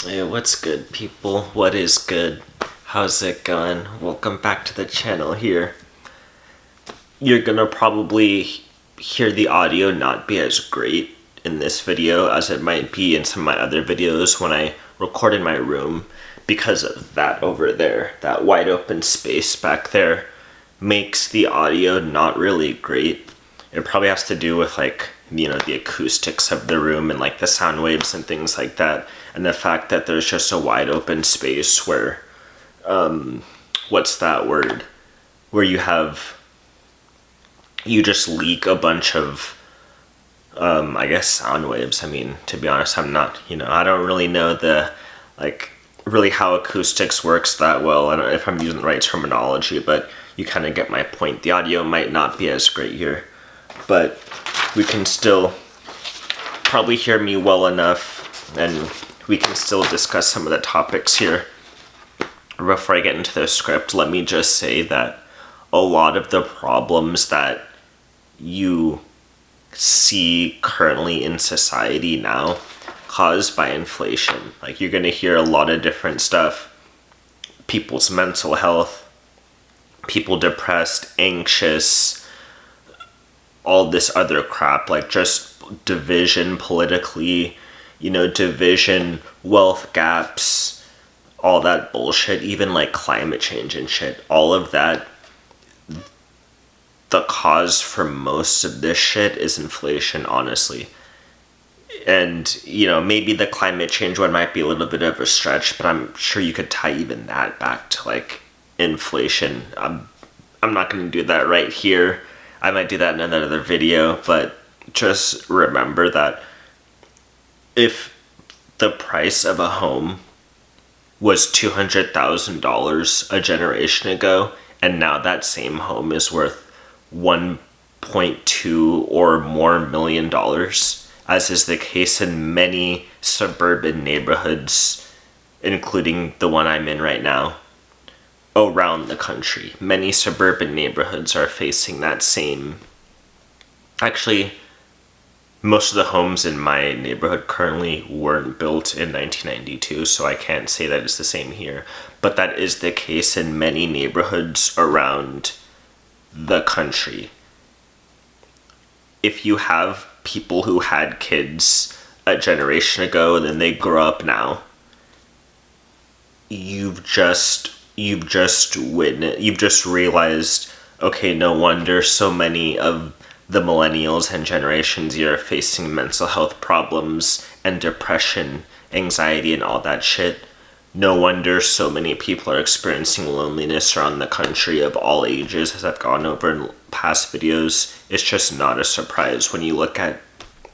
Hey, what's good, people? What is good? How's it going? Welcome back to the channel here. You're gonna probably hear the audio not be as great in this video as it might be in some of my other videos when I record in my room because of that over there. That wide open space back there makes the audio not really great. It probably has to do with the acoustics of the room and the sound waves and things like that, and the fact that there's just a wide open space where what's that word, where you just leak a bunch of I guess sound waves. I mean, to be honest, I don't really know really how acoustics works that well. I don't know if I'm using the right terminology, but you kind of get my point. The audio might not be as great here, but we can still probably hear me well enough, and we can still discuss some of the topics here. Before I get into the script, let me just say that a lot of the problems that you see currently in society now caused by inflation. You're going to hear a lot of different stuff. People's mental health, people depressed, anxious, all this other crap, just division politically, division, wealth gaps, all that bullshit, even climate change and shit, all of that. The cause for most of this shit is inflation, honestly. And, maybe the climate change one might be a little bit of a stretch, but I'm sure you could tie even that back to inflation. I'm not going to do that right here. I might do that in another video, but just remember that if the price of a home was $200,000 a generation ago, and now that same home is worth 1.2 or more million dollars, as is the case in many suburban neighborhoods, including the one I'm in right now, around the country. Many suburban neighborhoods are facing that same. Actually, most of the homes in my neighborhood currently weren't built in 1992, so I can't say that it's the same here. But that is the case in many neighborhoods around the country. If you have people who had kids a generation ago and then they grow up now, you've just realized, okay, no wonder so many of the millennials and Generation Z are facing mental health problems and depression, anxiety, and all that shit. No wonder so many people are experiencing loneliness around the country of all ages, as I've gone over in past videos. It's just not a surprise when you look at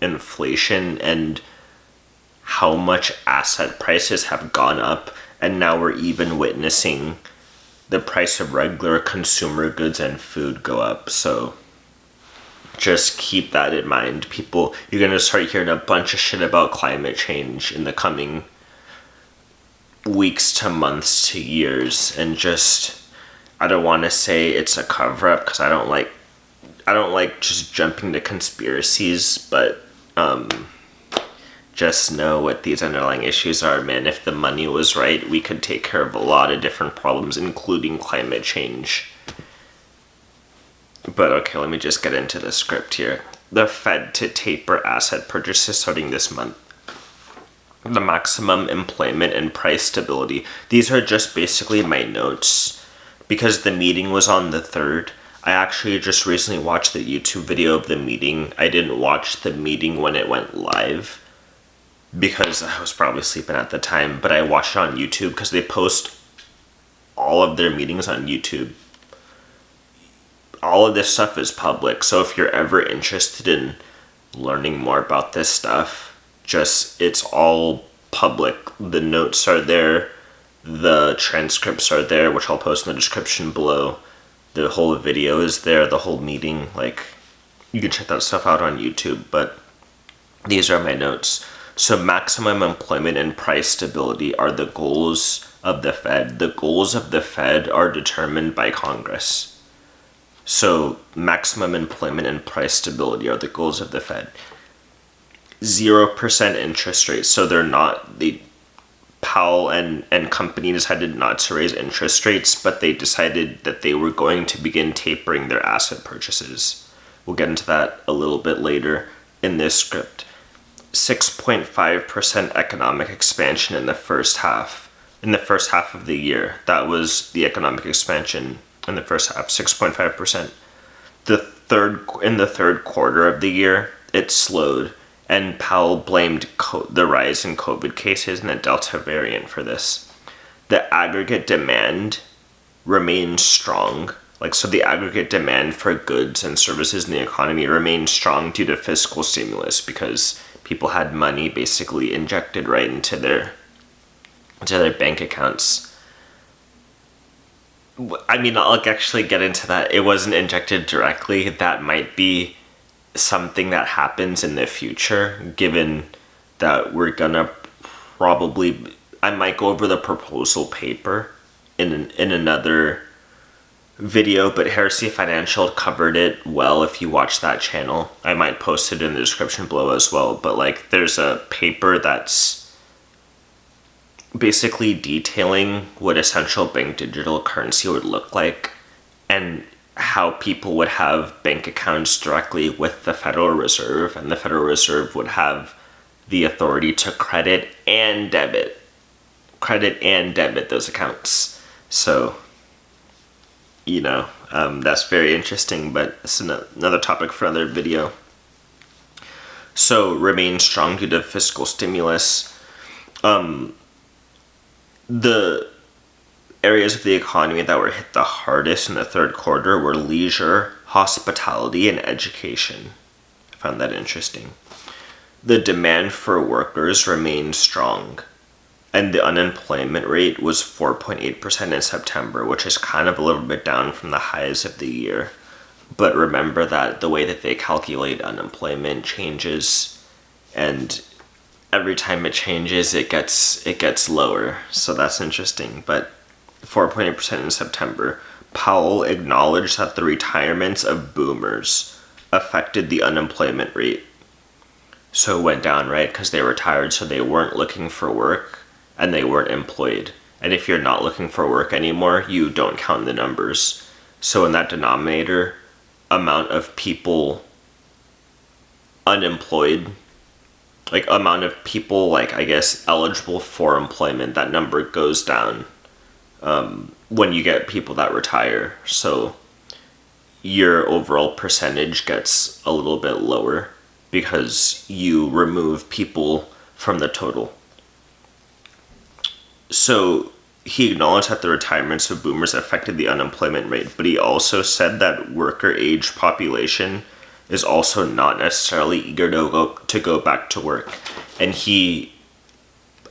inflation and how much asset prices have gone up, and now we're even witnessing the price of regular consumer goods and food go up. So just keep that in mind. People, you're going to start hearing a bunch of shit about climate change in the coming weeks to months to years, and I don't want to say it's a cover-up because I don't like just jumping to conspiracies, but just know what these underlying issues are, man. If the money was right, we could take care of a lot of different problems, including climate change. But okay, let me just get into the script here. The Fed to taper asset purchases starting this month. The maximum employment and price stability. These are just basically my notes because the meeting was on the 3rd. I actually just recently watched the YouTube video of the meeting. I didn't watch the meeting when it went live because I was probably sleeping at the time, but I watched it on YouTube because they post all of their meetings on YouTube. All of this stuff is public, so if you're ever interested in learning more about this stuff, it's all public. The notes are there, the transcripts are there, which I'll post in the description below. The whole video is there, the whole meeting, you can check that stuff out on YouTube, but these are my notes. So maximum employment and price stability are the goals of the Fed. The goals of the Fed are determined by Congress. So maximum employment and price stability are the goals of the Fed. 0% interest rates, so they Powell and company decided not to raise interest rates, but they decided that they were going to begin tapering their asset purchases. We'll get into that a little bit later in this script. 6.5% economic expansion in the first half. In the first half of the year, that was the economic expansion in the first half, 6.5%. In the third quarter of the year, it slowed, and Powell blamed the rise in COVID cases and the Delta variant for this. The aggregate demand remained strong. So the aggregate demand for goods and services in the economy remained strong due to fiscal stimulus, because people had money basically injected right into their bank accounts. I mean, I'll actually get into that. It wasn't injected directly. That might be something that happens in the future, given that we're gonna I might go over the proposal paper in another video, but Heresy Financial covered it well if you watch that channel. I might post it in the description below as well, but there's a paper that's basically detailing what a central bank digital currency would look like, and how people would have bank accounts directly with the Federal Reserve, and the Federal Reserve would have the authority to credit and debit those accounts. So, that's very interesting, but it's another topic for another video. So, remain strong due to fiscal stimulus. The areas of the economy that were hit the hardest in the third quarter were leisure, hospitality, and education. I found that interesting. The demand for workers remained strong, and the unemployment rate was 4.8% in September, which is kind of a little bit down from the highs of the year. But remember that the way that they calculate unemployment changes, and every time it changes, it gets lower. So that's interesting. But 4.8% in September. Powell acknowledged that the retirements of boomers affected the unemployment rate. So it went down, right? Because they retired, so they weren't looking for work, and they weren't employed. And if you're not looking for work anymore, you don't count the numbers. So in that denominator, amount of people unemployed, amount of people, I guess, eligible for employment, that number goes down when you get people that retire. So your overall percentage gets a little bit lower because you remove people from the total. So he acknowledged that the retirements of boomers affected the unemployment rate, but he also said that worker age population is also not necessarily eager to go back to work. And he,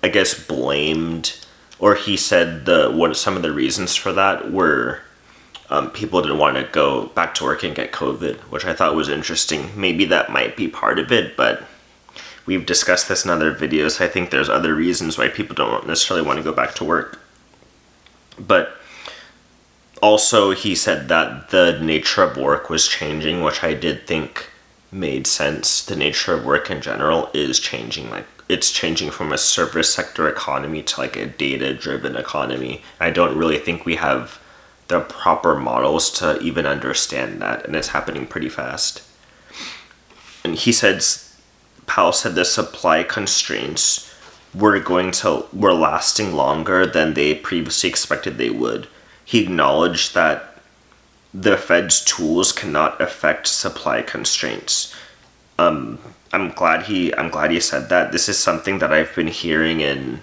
I guess, blamed, or he said some of the reasons for that were people didn't want to go back to work and get COVID, which I thought was interesting. Maybe that might be part of it, but we've discussed this in other videos. I think there's other reasons why people don't necessarily want to go back to work. But also, he said that the nature of work was changing, which I did think made sense. The nature of work in general is changing. It's changing from a service sector economy to a data-driven economy. I don't really think we have the proper models to even understand that, and it's happening pretty fast. And Powell said the supply constraints were lasting longer than they previously expected they would. He acknowledged that the Fed's tools cannot affect supply constraints. I'm glad he said that. This is something that I've been hearing in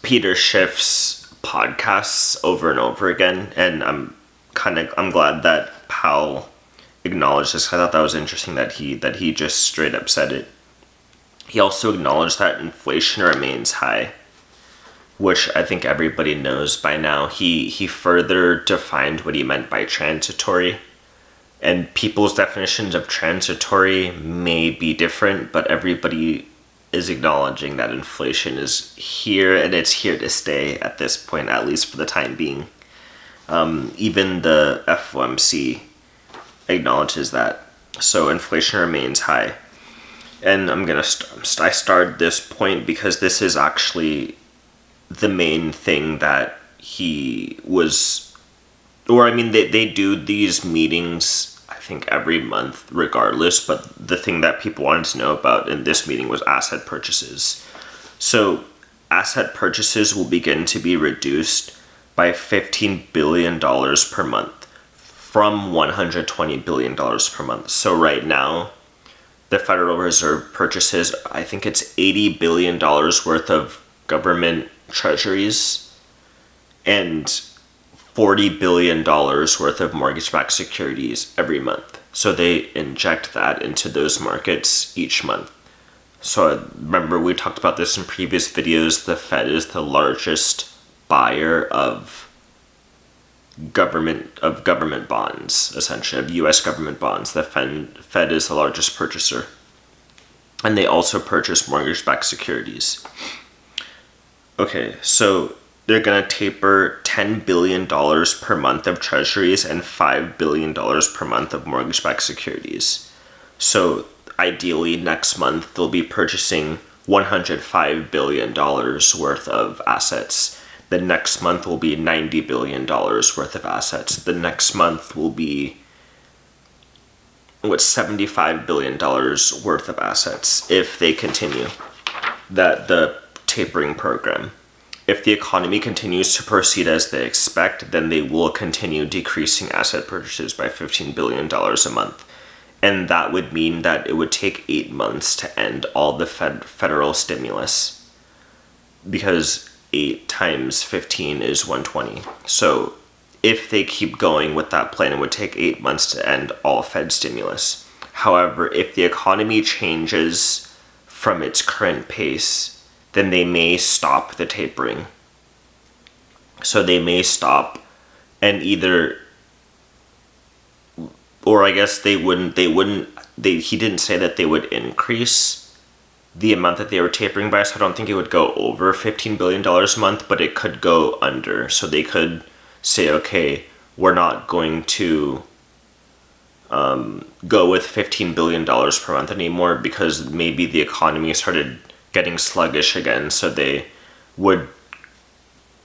Peter Schiff's podcasts over and over again, and I'm glad that Powell acknowledged this. I thought that was interesting that he just straight up said it. He also acknowledged that inflation remains high, which I think everybody knows by now. He further defined what he meant by transitory, and people's definitions of transitory may be different, but everybody is acknowledging that inflation is here, and it's here to stay at this point, at least for the time being. Even the FOMC acknowledges that. So inflation remains high. And I started this point because this is actually the main thing that he was, or I mean, they do these meetings, I think, every month regardless, but the thing that people wanted to know about in this meeting was asset purchases. So asset purchases will begin to be reduced by $15 billion per month from $120 billion per month. So right now, the Federal Reserve purchases, I think it's $80 billion worth of government treasuries and $40 billion worth of mortgage-backed securities every month. So they inject that into those markets each month. So remember, we talked about this in previous videos. The Fed is the largest buyer of government bonds, essentially, of U.S. government bonds. The Fed is the largest purchaser. And they also purchase mortgage-backed securities. Okay, so they're going to taper $10 billion per month of treasuries and $5 billion per month of mortgage-backed securities. So ideally, next month, they'll be purchasing $105 billion worth of assets. The next month will be $90 billion worth of assets. The next month will be $75 billion worth of assets if they continue the tapering program. If the economy continues to proceed as they expect, then they will continue decreasing asset purchases by $15 billion a month. And that would mean that it would take 8 months to end all the federal stimulus, because 8 times 15 is 120. So if they keep going with that plan, it would take 8 months to end all Fed stimulus. However, if the economy changes from its current pace, then they may stop the tapering. So they may stop and either, or I guess he didn't say that they would increase the amount that they were tapering by, so I don't think it would go over $15 billion a month, but it could go under. So they could say, okay, we're not going to go with $15 billion per month anymore because maybe the economy started getting sluggish again, so they would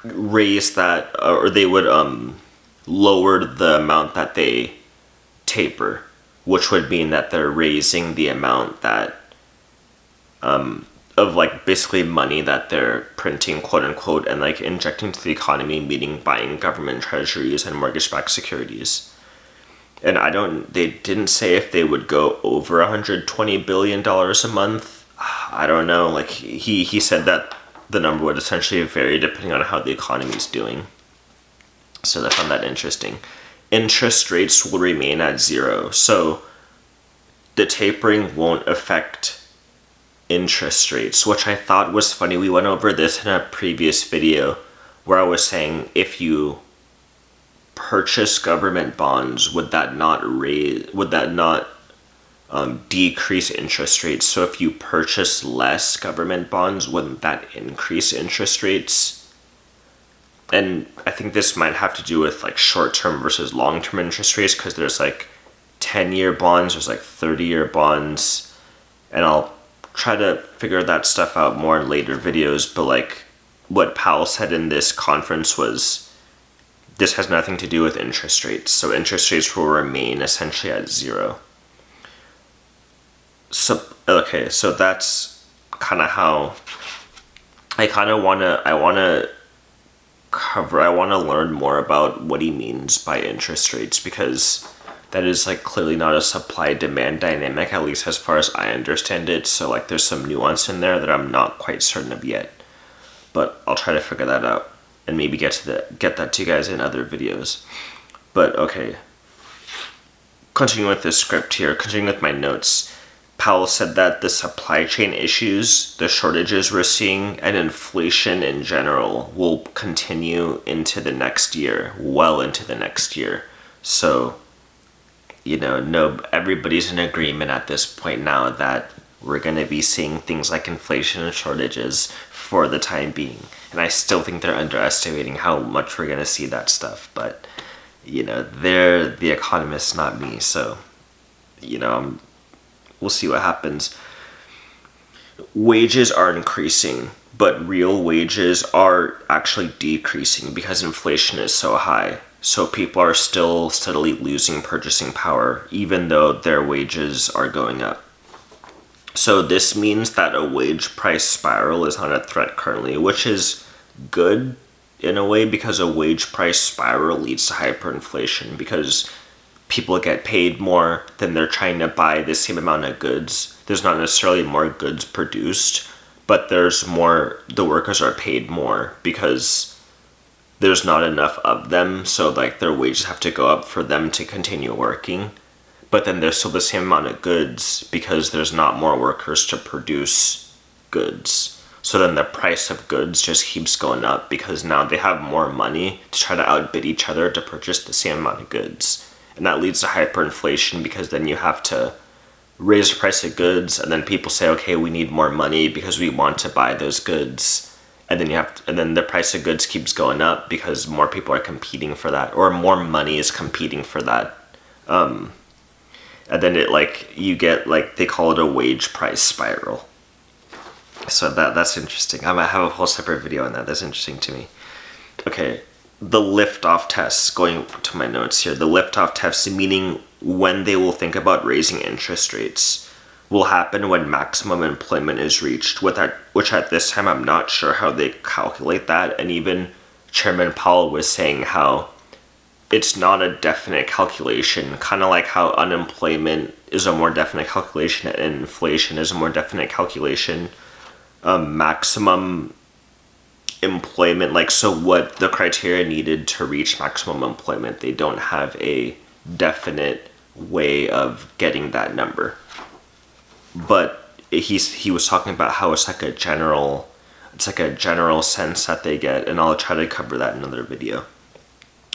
raise that, or they would lower the amount that they taper, which would mean that they're raising the amount that of like basically money that they're printing, quote unquote, and like injecting to the economy, meaning buying government treasuries and mortgage-backed securities. And they didn't say if they would go over $120 billion a month. I don't know. Like he said that the number would essentially vary depending on how the economy is doing. So I found that interesting. Interest rates will remain at 0. So the tapering won't affect interest rates, which I thought was funny. We went over this in a previous video where I was saying if you purchase government bonds, would that not decrease interest rates? So if you purchase less government bonds, wouldn't that increase interest rates? And I think this might have to do with like short-term versus long-term interest rates, because there's like 10-year bonds, there's like 30-year bonds, and I'll try to figure that stuff out more in later videos. But like what Powell said in this conference was, this has nothing to do with interest rates. So interest rates will remain essentially at 0. So that's kind of how I want to learn more about what he means by interest rates, because that is like clearly not a supply-demand dynamic, at least as far as I understand it. So like there's some nuance in there that I'm not quite certain of yet, but I'll try to figure that out and maybe get that to you guys in other videos. But okay, continuing with this script here, continuing with my notes. Powell said that the supply chain issues, the shortages we're seeing, and inflation in general will continue into the next year, well into the next year. So, everybody's in agreement at this point now that we're going to be seeing things like inflation and shortages for the time being. And I still think they're underestimating how much we're going to see that stuff. But, they're the economists, not me. So, we'll see what happens. wages are increasing, but real wages are actually decreasing because inflation is so high. So people are still steadily losing purchasing power, even though their wages are going up. So this means that a wage price spiral is not a threat currently, which is good in a way, because a wage price spiral leads to hyperinflation, because people get paid more, then they're trying to buy the same amount of goods. There's not necessarily more goods produced, but there's more, the workers are paid more because there's not enough of them, so like their wages have to go up for them to continue working. But then there's still the same amount of goods because there's not more workers to produce goods. So then the price of goods just keeps going up because now they have more money to try to outbid each other to purchase the same amount of goods. And that leads to hyperinflation because then you have to raise the price of goods, and then people say, okay, we need more money because we want to buy those goods. And then and then the price of goods keeps going up because more people are competing for that, or more money is competing for that. And then you get they call it a wage price spiral. So that's interesting. I might have a whole separate video on that. That's interesting to me. Okay, the Liftoff Test, going to my notes here. The Liftoff Test, meaning when they will think about raising interest rates, will happen when maximum employment is reached, which at this time I'm not sure how they calculate that. And even Chairman Powell was saying how it's not a definite calculation, kind of like how unemployment is a more definite calculation and inflation is a more definite calculation. Maximum employment, so what the criteria needed to reach maximum employment, they don't have a definite way of getting that number. But he was talking about how it's like a general sense that they get, and I'll try to cover that in another video.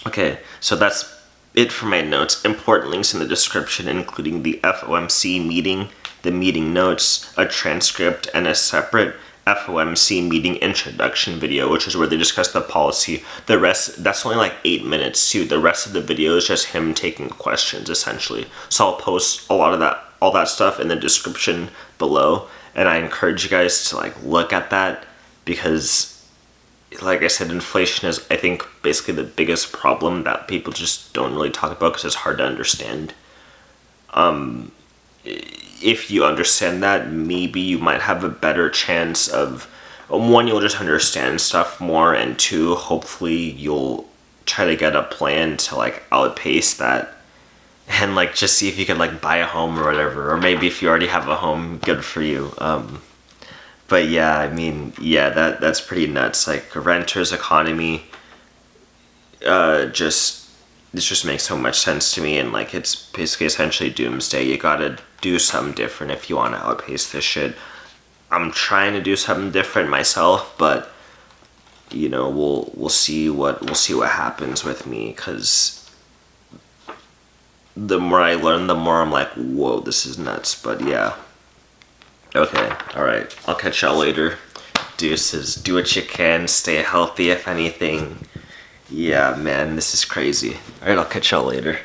Okay, so that's it for my notes. Important links in the description, including the FOMC meeting, the meeting notes, a transcript, and a separate FOMC meeting introduction video, which is where they discuss the policy. The rest, that's only 8 minutes too. The rest of the video is just him taking questions, essentially. So I'll post all that stuff in the description below, and I encourage you guys to look at that, because like I said, inflation is, I think, basically the biggest problem that people just don't really talk about because it's hard to understand. If you understand that, maybe you might have a better chance of, one, you'll just understand stuff more, and two, hopefully you'll try to get a plan to outpace that, and just see if you can buy a home or whatever, or maybe if you already have a home, good for you. But yeah, I mean, yeah, that's pretty nuts. Renters economy, this just makes so much sense to me, and it's basically essentially doomsday. You gotta do something different if you want to outpace this shit. I'm trying to do something different myself, but we'll see what happens with me, because the more I learn, the more I'm like, whoa, this is nuts. But yeah. Okay, alright. I'll catch y'all later. Deuces. Do what you can. Stay healthy, if anything. Yeah, man, this is crazy. Alright, I'll catch y'all later.